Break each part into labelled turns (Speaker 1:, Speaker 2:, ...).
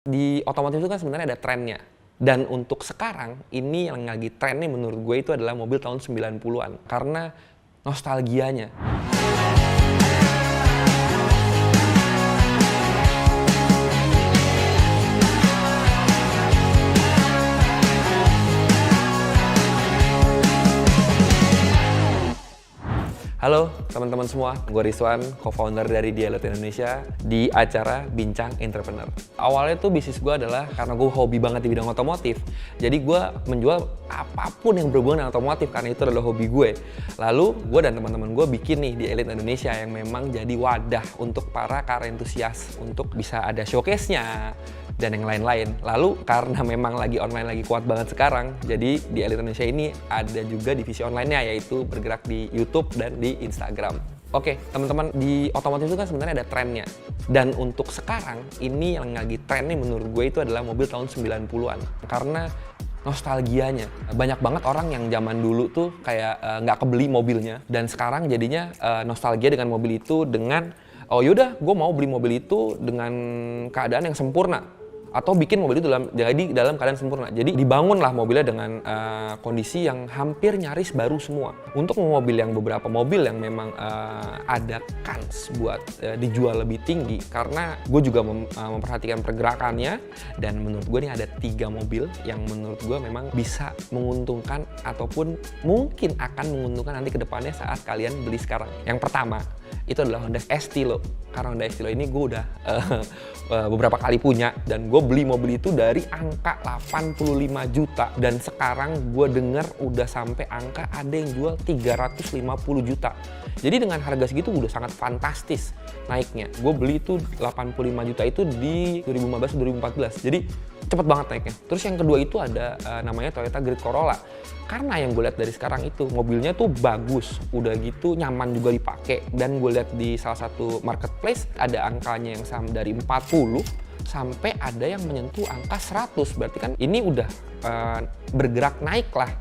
Speaker 1: Di otomotif itu kan sebenarnya ada trennya. Dan untuk sekarang, ini yang lagi tren nih menurut gue itu adalah mobil tahun 90-an. Karena nostalgianya. Halo teman-teman semua, gue Rizwan, co-founder dari Dialog Indonesia di acara Bincang Entrepreneur. Awalnya tuh bisnis gue adalah karena gue hobi banget di bidang otomotif. Jadi gue menjual apapun yang berhubungan dengan otomotif karena itu adalah hobi gue. Lalu gue dan teman-teman gue bikin nih di Elite Indonesia yang memang jadi wadah untuk para car enthusiast untuk bisa ada showcase-nya dan yang lain-lain. Lalu karena memang lagi online lagi kuat banget sekarang, jadi di Elite Indonesia ini ada juga divisi online-nya yaitu bergerak di YouTube dan di Instagram. Oke, teman-teman, di otomotif itu kan sebenarnya ada trennya. Dan untuk sekarang, ini yang lagi tren nih menurut gue itu adalah mobil tahun 90-an. Karena nostalgianya. Banyak banget orang yang zaman dulu tuh kayak nggak kebeli mobilnya. Dan sekarang jadinya nostalgia dengan mobil itu dengan, oh yaudah gue mau beli mobil itu dengan keadaan yang sempurna. Atau bikin mobil itu dalam keadaan sempurna. Jadi dibangunlah mobilnya dengan kondisi yang hampir nyaris baru semua. Untuk mobil yang beberapa mobil yang memang ada kans buat dijual lebih tinggi, karena gue juga memperhatikan pergerakannya, dan menurut gue ini ada 3 mobil yang menurut gue memang bisa menguntungkan ataupun mungkin akan menguntungkan nanti ke depannya saat kalian beli sekarang. Yang pertama itu adalah Honda Estilo. Karena Honda Estilo ini gue udah beberapa kali punya, dan gue beli mobil itu dari angka 85 juta, dan sekarang gue denger udah sampai angka ada yang jual 350 juta. Jadi dengan harga segitu udah sangat fantastis naiknya. Gue beli itu 85 juta itu di 2015-2014, jadi cepet banget naiknya. Terus yang kedua itu ada namanya Toyota Grid Corolla. Karena yang gue lihat dari sekarang itu mobilnya tuh bagus, udah gitu nyaman juga dipakai, dan gue lihat di salah satu marketplace ada angkanya yang sama dari 40 sampai ada yang menyentuh angka 100. Berarti kan ini udah bergerak naik lah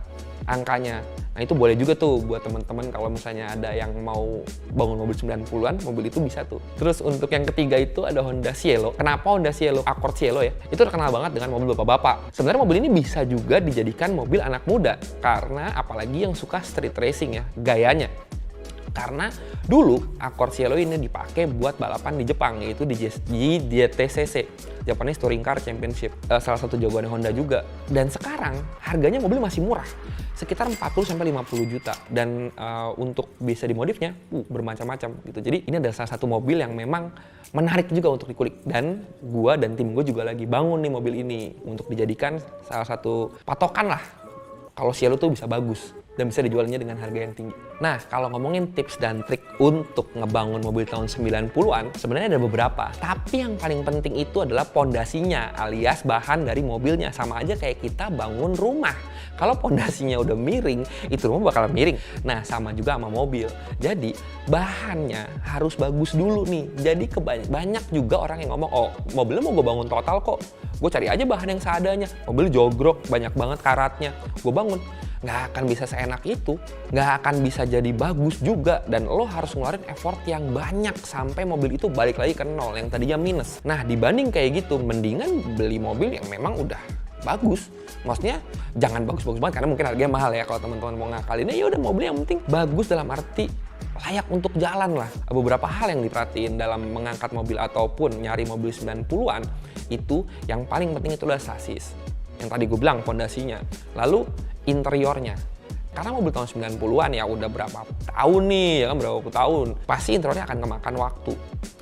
Speaker 1: angkanya. Nah itu boleh juga tuh buat teman-teman kalau misalnya ada yang mau bangun mobil 90-an, mobil itu bisa tuh. Terus untuk yang ketiga itu ada Honda Cielo. Kenapa Honda Cielo, Accord Cielo ya? Itu terkenal banget dengan mobil bapak-bapak. Sebenarnya mobil ini bisa juga dijadikan mobil anak muda, karena apalagi yang suka street racing ya, gayanya. Karena dulu Accord Cielo ini dipakai buat balapan di Jepang, yaitu di JTCC, Japanese Touring Car Championship, salah satu jagoannya Honda juga. Dan sekarang harganya mobil masih murah, sekitar 40-50 juta, dan untuk bisa dimodifnya bermacam-macam gitu. Jadi ini adalah salah satu mobil yang memang menarik juga untuk dikulik, dan gua dan tim gue juga lagi bangun nih mobil ini untuk dijadikan salah satu patokan lah kalau Cielo tuh bisa bagus dan bisa dijualnya dengan harga yang tinggi. Nah, kalau ngomongin tips dan trik untuk ngebangun mobil tahun 90-an, sebenarnya ada beberapa. Tapi yang paling penting itu adalah pondasinya, alias bahan dari mobilnya. Sama aja kayak kita bangun rumah. Kalau pondasinya udah miring, itu rumah bakal miring. Nah, sama juga sama mobil. Jadi, bahannya harus bagus dulu nih. Jadi, banyak juga orang yang ngomong, oh mobilnya mau gue bangun total kok. Gue cari aja bahan yang seadanya. Mobil jogrok, banyak banget karatnya. Gue bangun. Nggak akan bisa seenak itu, nggak akan bisa jadi bagus juga, dan lo harus ngeluarin effort yang banyak sampai mobil itu balik lagi ke nol yang tadinya minus. Nah, dibanding kayak gitu, mendingan beli mobil yang memang udah bagus. Maksudnya jangan bagus-bagus banget karena mungkin harganya mahal ya kalau teman-teman mau ngakalin. Ya udah, mobil yang penting bagus dalam arti layak untuk jalan lah. Beberapa hal yang diperhatiin dalam mengangkat mobil ataupun nyari mobil 90-an itu, yang paling penting itu adalah sasis. Yang tadi gue bilang, pondasinya. Lalu interiornya. Karena mobil tahun 90-an ya udah berapa tahun nih, ya kan, berapa puluh tahun. Pasti interiornya akan kemakan waktu.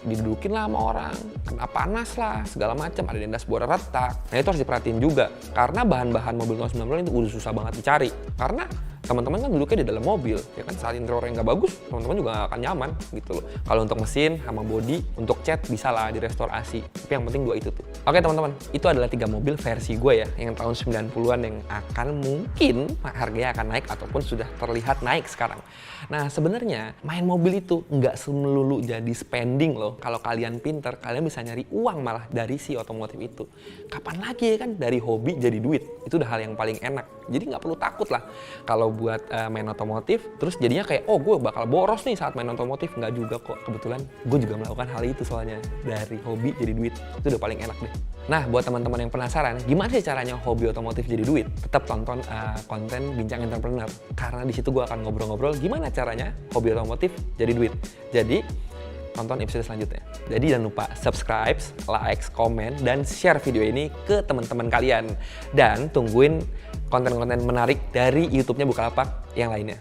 Speaker 1: Didudukin lah sama orang, kena panas lah, segala macam, ada di dashboard retak. Nah itu harus diperhatiin juga. Karena bahan-bahan mobil tahun 90-an itu udah susah banget dicari. Karena teman-teman kan duduknya di dalam mobil, ya kan, saat interiornya nggak bagus, teman-teman juga nggak akan nyaman gitu loh. Kalau untuk mesin sama bodi, untuk cat bisa lah direstorasi, tapi yang penting 2 itu tuh. Oke teman-teman, itu adalah 3 mobil versi gue ya, yang tahun 90-an yang akan mungkin harganya akan naik ataupun sudah terlihat naik sekarang. Nah sebenarnya main mobil itu nggak melulu jadi spending loh. Kalau kalian pinter, kalian bisa nyari uang malah dari si otomotif itu. Kapan lagi ya kan, dari hobi jadi duit, itu udah hal yang paling enak. Jadi nggak perlu takut lah kalau buat main otomotif, terus jadinya kayak, oh gue bakal boros nih saat main otomotif. Nggak juga kok, kebetulan gue juga melakukan hal itu soalnya. Dari hobi jadi duit, itu udah paling enak deh. Nah, buat teman-teman yang penasaran, gimana sih caranya hobi otomotif jadi duit? Tetap tonton konten Bincang Entrepreneur, karena di situ gue akan ngobrol-ngobrol gimana caranya hobi otomotif jadi duit. Jadi, tonton episode selanjutnya. Jadi jangan lupa subscribe, like, komen, dan share video ini ke teman-teman kalian. Dan tungguin konten-konten menarik dari YouTube-nya Bukalapak yang lainnya.